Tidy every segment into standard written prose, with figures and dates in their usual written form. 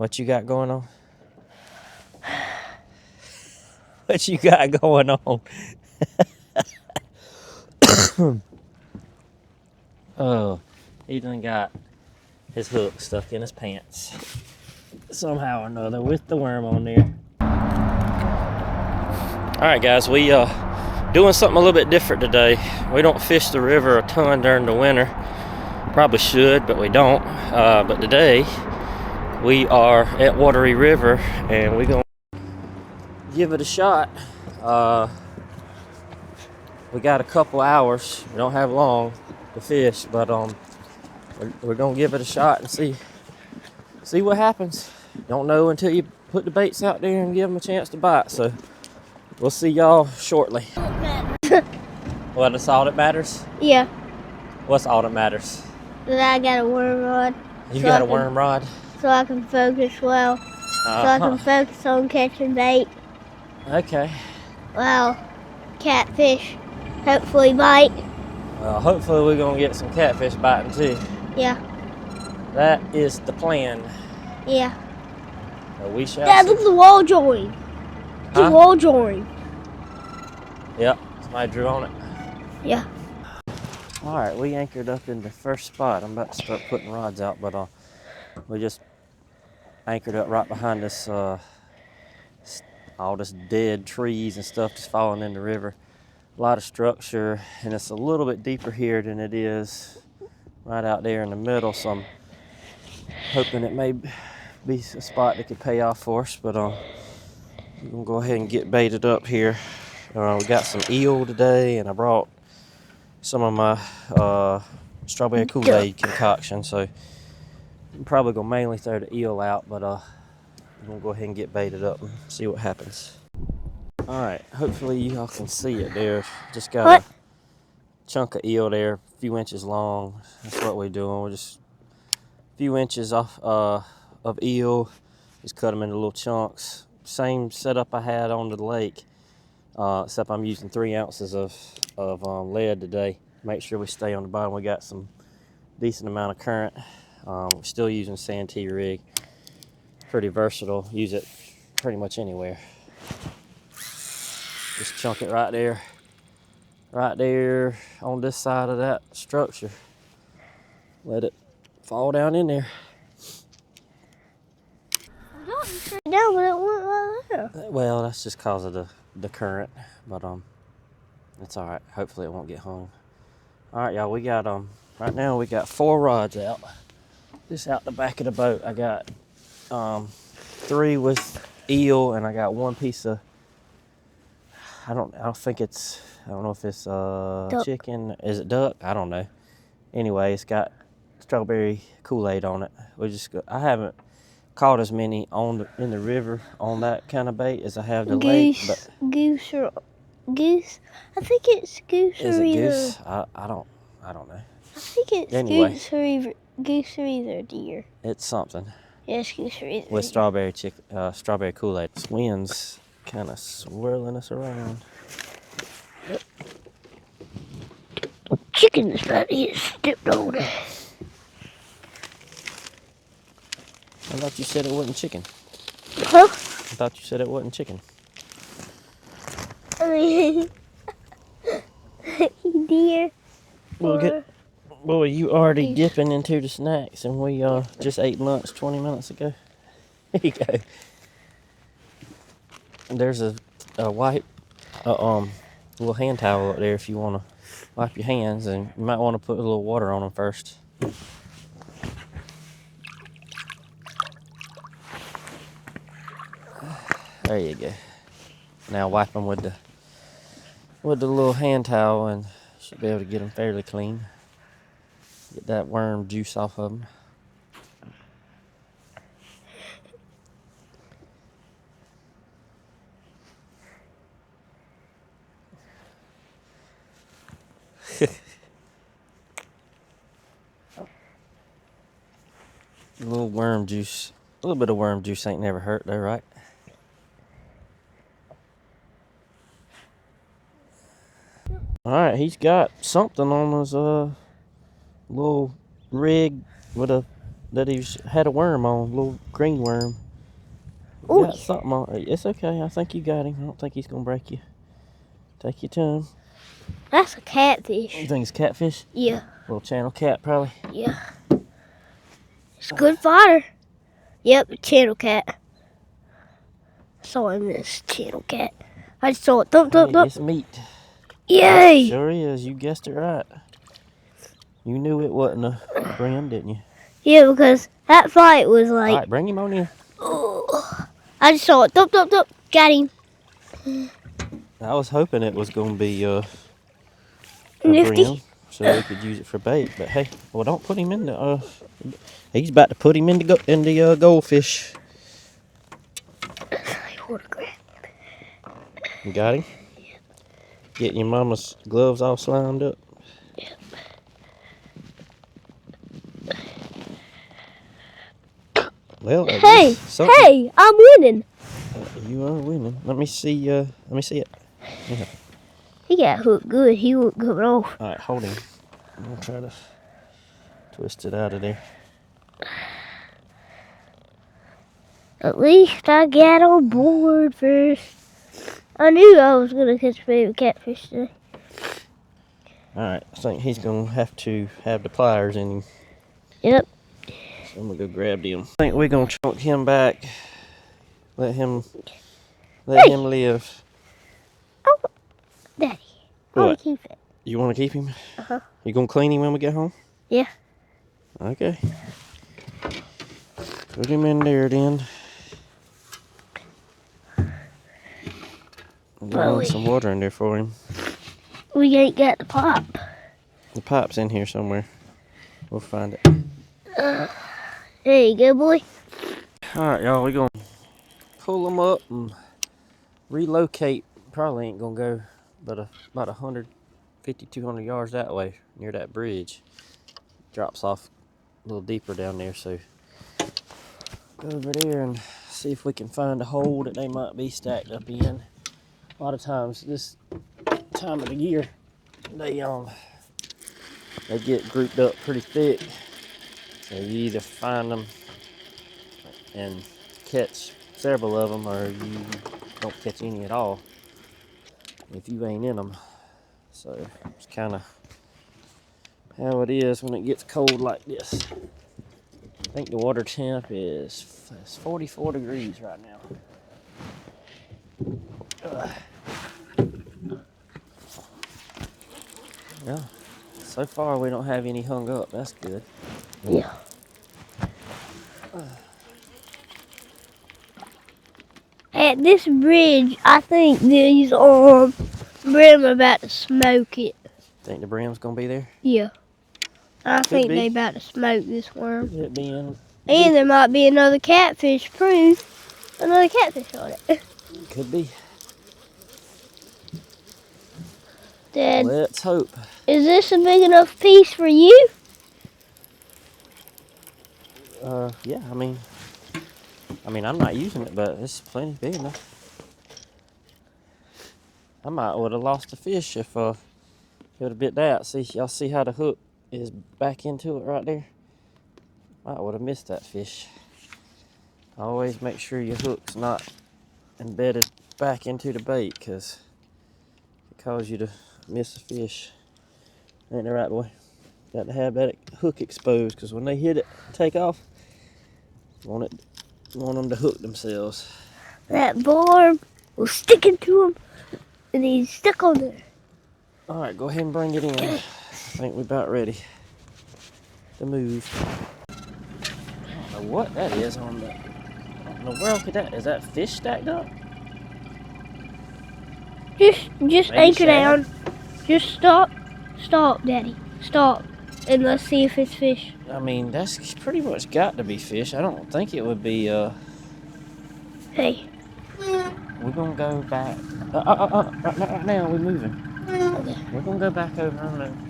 What you got going on? What you got going on? Oh, he done got his hook stuck in his pants somehow or another with the worm on there. All right, guys, we doing something a little bit different today. We don't fish the river a ton during the winter. Probably should, but we don't. But today we are at Wateree River, and we're gonna give it a shot. We got a couple hours. We don't have long to fish, but we're gonna give it a shot and see what happens. Don't know until you put the baits out there and give them a chance to bite. So we'll see y'all shortly. Well, that's all that matters? Yeah. What's all that matters? That I got a worm rod. You got a worm rod? So I can focus well. So I can focus on catching bait. Okay. Well, catfish hopefully bite. Well, hopefully we're going to get some catfish biting too. Yeah. That is the plan. Yeah. So we shall Dad, see. look at the wall join. The wall join. Yep. Somebody drew on it. Yeah. All right, we anchored up in the first spot. I'm about to start putting rods out, but we just anchored up right behind this, all this dead trees and stuff just falling in the river. A lot of structure, and it's a little bit deeper here than it is right out there in the middle, so I'm hoping it may be a spot that could pay off for us, but we're gonna go ahead and get baited up here. We got some eel today, and I brought some of my strawberry Kool-Aid concoction, so I'm probably gonna mainly throw the eel out, but I'm gonna go ahead and get baited up and see what happens. All right, hopefully y'all can see it there. Just got a chunk of eel there, a few inches long. That's what we're doing. We're just a few inches off of eel. Just cut them into little chunks. Same setup I had on the lake, except I'm using 3 ounces of lead today. Make sure we stay on the bottom. We got some decent amount of current. We're still using Santee rig. Pretty versatile. Use it pretty much anywhere. Just chunk it right there on this side of that structure. Let it fall down in there. No, but it went right there. Well, that's just cause of the current, but it's all right. Hopefully it won't get hung. All right, y'all, we got right now we got 4 rods out. Just out the back of the boat. I got 3 with eel, and I got 1 piece of, I don't know if it's chicken. Is it duck? I don't know. Anyway, it's got strawberry Kool-Aid on it. I haven't caught as many in the river on that kind of bait as I have the lake. But goose. I think it's goose. Is it goose? I don't know. I think it's anyway, goose or either deer. It's something. Yes, goose or either with strawberry Kool-Aid. This wind's kind of swirling us around. Chicken is about to get stepped on. I thought you said it wasn't chicken. Huh? I thought you said it wasn't chicken. Deer. Boy, you already dipping into the snacks, and we just ate lunch 20 minutes ago. There you go. And there's a wipe, little hand towel up there if you want to wipe your hands, and you might want to put a little water on them first. There you go. Now wipe them with the little hand towel, and should be able to get them fairly clean. Get that worm juice off of them. A little worm juice. A little bit of worm juice ain't never hurt though, right? Alright, he's got something on his little rig with a that he's had a worm on, a little green worm. Ooh. Got something on. It's okay. I think you got him. I don't think he's gonna break you. Take your time. That's a catfish. You think it's catfish? Yeah. Little channel cat, probably. Yeah. It's good fodder. Yep, channel cat. Saw him in this channel cat. I just saw it. Thump, thump, thump. It's meat. Yay! Sure is. You guessed it right. You knew it wasn't a brim, didn't you? Yeah, because that fight was like. All right, bring him on in. Oh, I just saw it. Thump, thump, thump. Got him. I was hoping it was gonna be a Nifty. brim, so we could use it for bait. But hey, well, don't put him in the. He's about to put him in the goldfish. You got him? Yep. Getting your mama's gloves all slimed up. Yep. Well, hey, I'm winning. You are winning. Let me see it. Yeah. He got hooked good. He won't come off. All right, hold him. I'm gonna try to twist it out of there. At least I got on board first. I knew I was gonna catch a baby catfish today. All right, I think he's gonna have to have the pliers in him. Yep. So I'm gonna go grab them. I think we're gonna chunk him back. Let him live. Oh, Daddy, I want What? to keep it. You want to keep him? Uh-huh. You gonna clean him when we get home? Yeah. Okay. Put him in there then. Got some water in there for him. We ain't got the pop. The pipe's in here somewhere. We'll find it. There you go, boy. Alright, y'all, we're gonna pull them up and relocate. Probably ain't gonna go but about 150, 200 yards that way, near that bridge. Drops off a little deeper down there, so go over there and see if we can find a hole that they might be stacked up in. A lot of times this time of the year, they get grouped up pretty thick. So you either find them and catch several of them, or you don't catch any at all if you ain't in them. So it's kind of how it is when it gets cold like this. I think the water temp is 44 degrees right now. Yeah, so far we don't have any hung up. That's good. Yeah. At this bridge, I think these brim are about to smoke it. Think the brim's gonna be there? Yeah. I think be. they about to smoke this worm. It being And there might be another catfish proof. Another catfish on it. could be. Dad, Let's hope. is this a big enough piece for you? Yeah. I mean, I'm not using it, but it's plenty big enough. I might would have lost a fish if it would have bit that. See, y'all see how the hook is back into it right there? Might would have missed that fish. Always make sure your hook's not embedded back into the bait, because it causes you to miss a fish. Ain't that right, boy? Got to have that hook exposed, because when they hit it, take off, want them to hook themselves. That barb was sticking to him, and he's stuck on there. All right, go ahead and bring it in. I think we're about ready to move. I don't know what that is on the. What in the world could that? Is that fish stacked up? Just Maybe anchor shad? down. Just stop, Daddy, stop, and let's see if it's fish. I mean, that's pretty much got to be fish. I don't think it would be. Hey. We're gonna go back. Right now we're moving. Okay. We're gonna go back over and.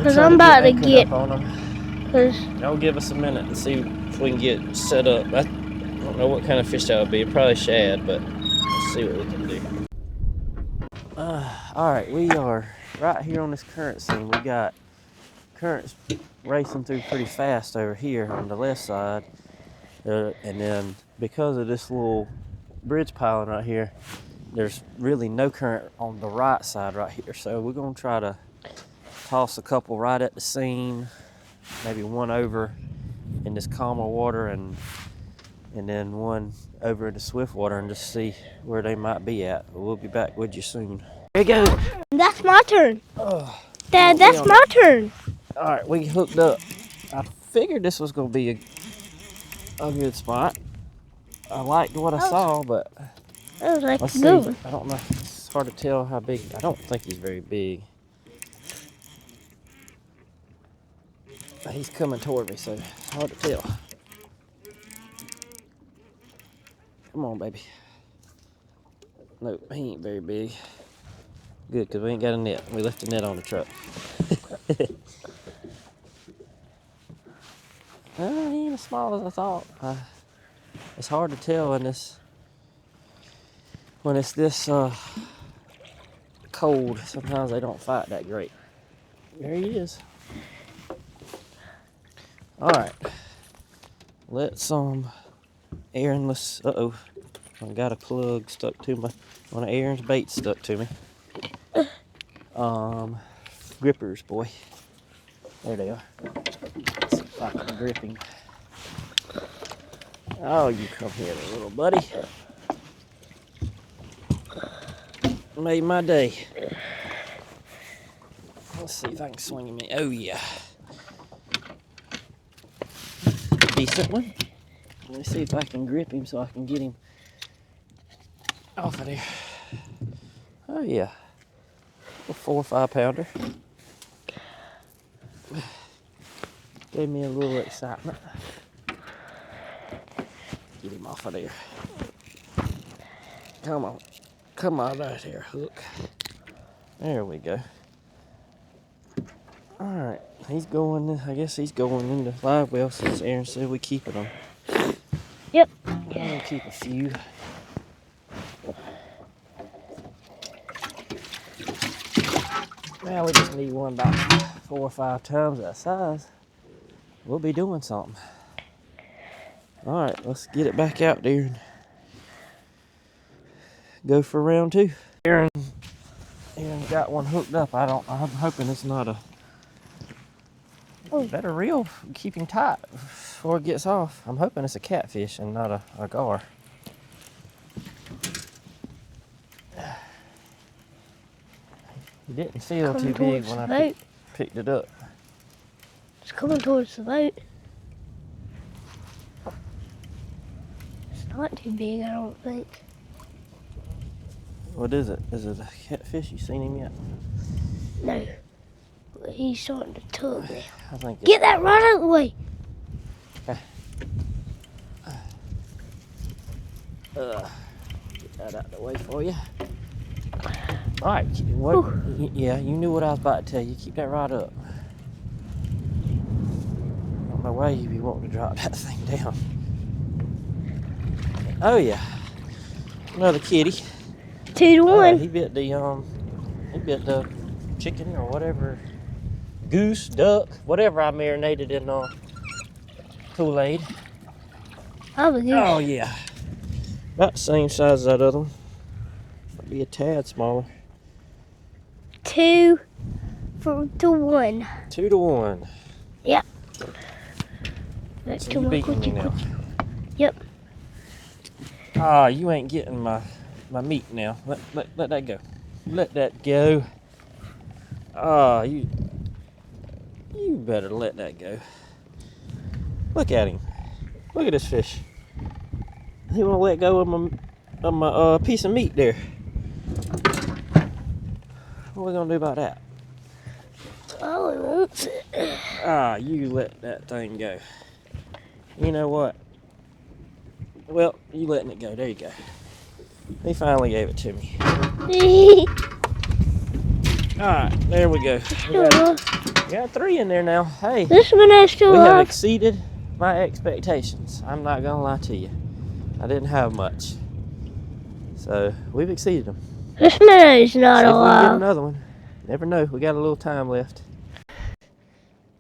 Cause I'm about to get. On them. Cause Y'all give us a minute and see if we can get set up. I don't know what kind of fish that would be. Probably shad, but let's see what we can do. All right, we are right here on this current scene. We got current's racing through pretty fast over here on the left side. And then because of this little bridge piling right here, there's really no current on the right side right here. So we're gonna try to toss a couple right at the seam, maybe one over in this calmer water and then one over in the swift water, and just see where they might be at. But we'll be back with you soon. There you go. That's my turn. Dad, that's my turn. All right, we hooked up. I figured this was gonna be a good spot. I liked what I saw, but That was like let's a see. good one. I don't know. It's hard to tell how big. I don't think he's very big. He's coming toward me, so it's hard to tell. Come on, baby. Nope, he ain't very big. Good, because we ain't got a net. We left the net on the truck. He ain't as small as I thought. It's hard to tell when it's this cold. Sometimes they don't fight that great. There he is. All right. Let's Aaron's. I got a plug stuck to one of Aaron's baits stuck to me. Grippers, boy. There they are. Let's see if I can grip him. Oh, you come here, little buddy. Made my day. Let's see if I can swing him in. Oh, yeah. Decent one. Let me see if I can grip him so I can get him off of there. Oh, yeah. A 4 or 5 pounder. Gave me a little excitement. Get him off of there. Come on. Come on right here, hook. There we go. Alright. He's going, I guess he's going into live well since Aaron said we keeping them. Yep. I'm gonna keep a few. Now we just need one about 4 or 5 times that size. We'll be doing something. Alright, let's get it back out there and go for round 2. Aaron got one hooked up. I'm hoping it's not a better reel. Keep him tight before it gets off. I'm hoping it's a catfish and not a gar. He didn't feel too big when I picked it up. It's coming towards the boat. It's not too big, I don't think. What is it? Is it a catfish? You seen him yet? No. But he's starting to tug now. I think Get that right out of the way. Get that out of the way for you. All right. Yeah, you knew what I was about to tell you. Keep that right up. I don't know why you'd be wanting to drop that thing down. Oh yeah, another kitty. 2 to 1. He bit the chicken or whatever, goose, duck, whatever I marinated in Kool-Aid. Oh yeah, about the same size as that other one. Might be a tad smaller. 2 to 1. 2 to 1. Yep. So you beating me now. Yep. You ain't getting my meat now. Let that go. Let that go. You better let that go. Look at him. Look at this fish. He wanna let go of my piece of meat there. What are we gonna do about that? Oh, he wants it. You let that thing go. You know what? Well, you letting it go. There you go. He finally gave it to me. Alright, there we go. We got 3 in there now. Hey, This one is still we have alive. exceeded my expectations. I'm not gonna lie to you. I didn't have much. So, we've exceeded them. This man is not See if we can get alive. another one. Never know. We got a little time left.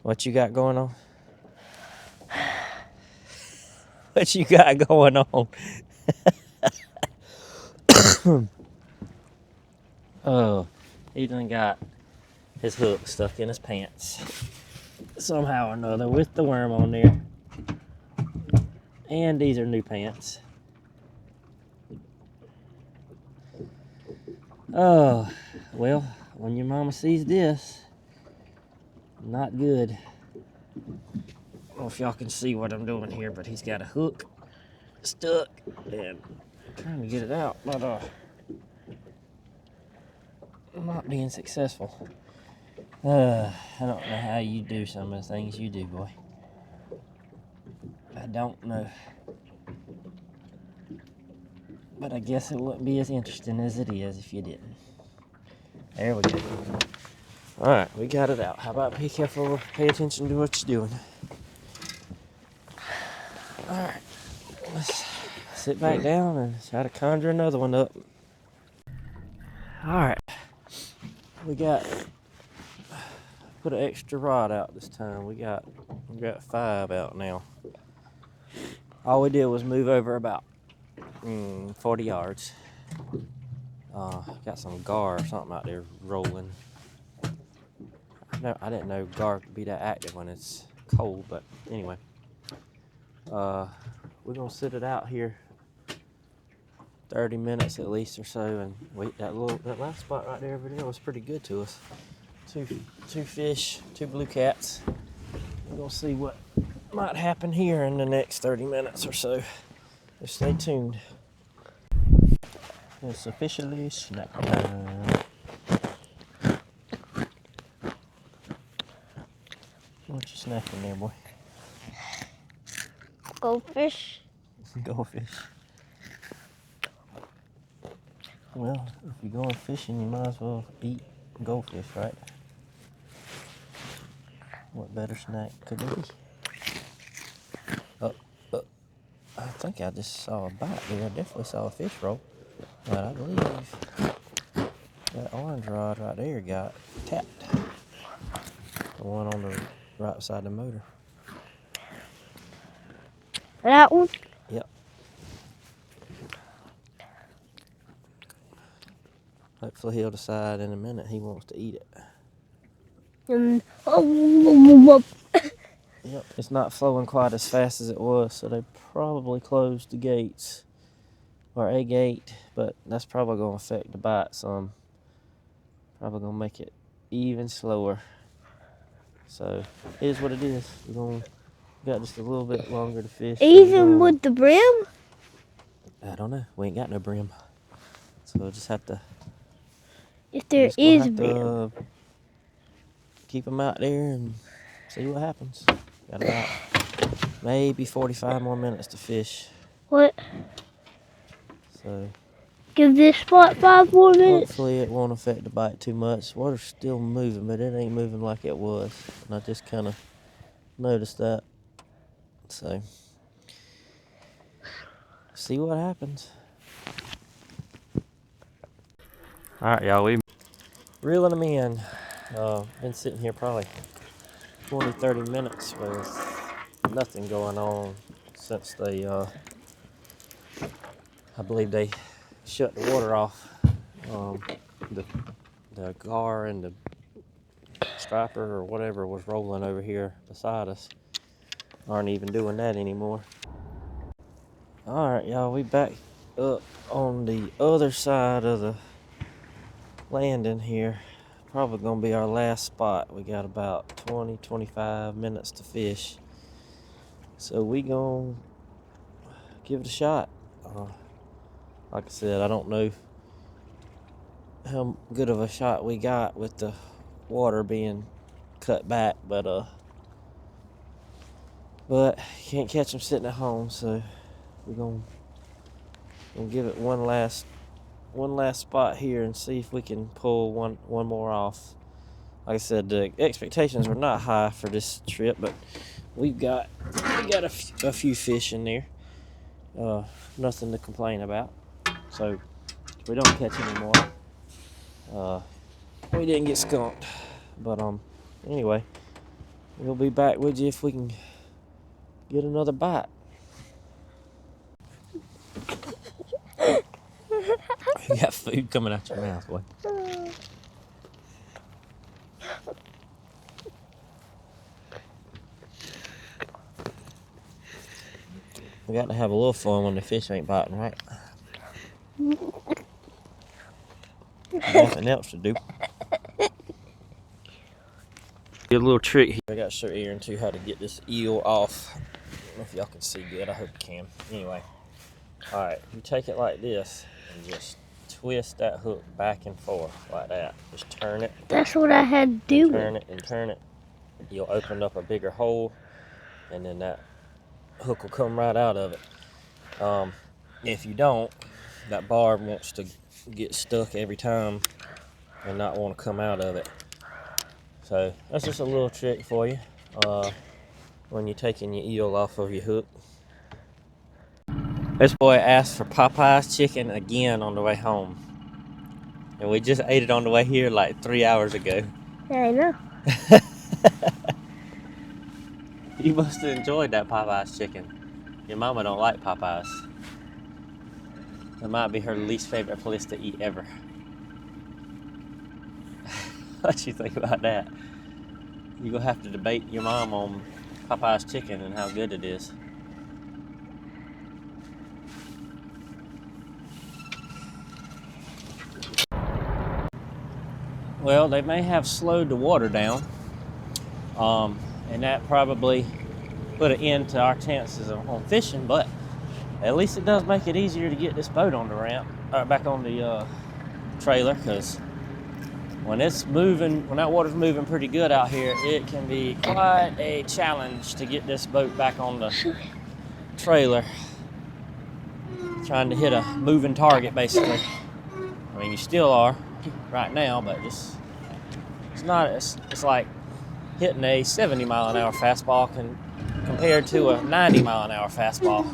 What you got going on? What you got going on? Oh, he done got his hook stuck in his pants somehow or another with the worm on there. And these are new pants. Oh, well, when your mama sees this, not good. I don't know if y'all can see what I'm doing here, but he's got a hook stuck and I'm trying to get it out, but I'm not being successful. I don't know how you do some of the things you do, boy. I don't know. But I guess it wouldn't be as interesting as it is if you didn't. There we go. Alright, we got it out. How about be careful, pay attention to what you're doing. Alright, let's sit back down and try to conjure another one up. Alright, we got, put an extra rod out this time. We got 5 out now. All we did was move over about 40 yards. Got some gar or something out there rolling. I didn't know gar could be that active when it's cold, but anyway. We're gonna sit it out here 30 minutes at least or so, and wait. That last spot right there over there was pretty good to us. Two fish, 2 blue cats. We're gonna see what might happen here in the next 30 minutes or so. Just stay tuned. It's officially snack time. What you snacking there, boy? Goldfish. Goldfish. Well, if you're going fishing, you might as well eat goldfish, right? What better snack could there be? I think I just saw a bite there. I definitely saw a fish roll. But I believe that orange rod right there got tapped. The one on the right side of the motor. That one? Yep. Hopefully he'll decide in a minute he wants to eat it. Yep, it's not flowing quite as fast as it was, so they probably closed the gates, or a gate, but that's probably going to affect the bite some. Probably going to make it even slower. So, it is what it is. We got just a little bit longer to fish. Even with the brim? I don't know. We ain't got no brim. So we'll just have to... If there is brim. Keep them out there and see what happens. Got about maybe 45 more minutes to fish. What? So Give this spot 5 more minutes? hopefully it won't affect the bite too much. Water's still moving, but it ain't moving like it was. And I just kind of noticed that. So see what happens. All right, y'all, we reeling them in. Been sitting here probably 20-30 minutes with nothing going on since they I believe they shut the water off. The gar and the striper or whatever was rolling over here beside us aren't even doing that anymore. All right, y'all, we back up on the other side of the landing here. Probably gonna be our last spot. We got about 20-25 minutes to fish, so we gonna give it a shot. Like I said, I don't know how good of a shot we got with the water being cut back, but can't catch them sitting at home, so we're gonna give it one last spot here and see if we can pull one more off. Like I said, the expectations were not high for this trip, but we got a few fish in there. Nothing to complain about. So if we don't catch any more, we didn't get skunked. But anyway, we'll be back with you if we can get another bite. You got food coming out your mouth, boy. We got to have a little fun when the fish ain't biting, right? Nothing else to do. A little trick here. I got to show Aaron too how to get this eel off. I don't know if y'all can see good. I hope you can. Anyway, all right. You take it like this and just twist that hook back and forth like that. Just turn it. That's what I had to do. Turn it and turn it. You'll open up a bigger hole, and then that hook will come right out of it. If you don't, that barb wants to get stuck every time and not want to come out of it. So that's just a little trick for you when you're taking your eel off of your hook. This boy asked for Popeye's chicken again on the way home, and we just ate it on the way here like 3 hours ago. Yeah, I know. You must have enjoyed that Popeye's chicken. Your mama don't like Popeyes. It might be her least favorite place to eat ever. What you think about that? You're gonna have to debate your mom on Popeye's chicken and how good it is. Well, they may have slowed the water down, and that probably put an end to our chances on fishing, but at least it does make it easier to get this boat on the ramp, or back on the trailer, because when it's moving, when that water's moving pretty good out here, it can be quite a challenge to get this boat back on the trailer, trying to hit a moving target basically. I mean, you still are right now, but just it's like hitting a 70-mile-an-hour fastball compared to a 90-mile-an-hour fastball,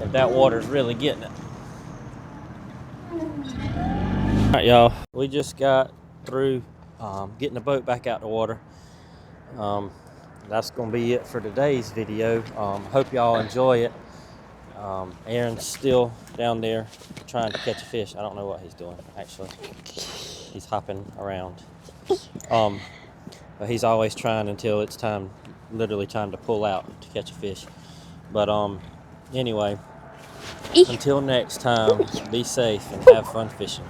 if that water's really getting it. All right, y'all, we just got through getting the boat back out the water. That's gonna be it for today's video. Hope y'all enjoy it. Aaron's still down there trying to catch a fish. I don't know what he's doing, actually. He's hopping around. But he's always trying until it's literally time to pull out to catch a fish. But anyway, until next time, be safe and have fun fishing.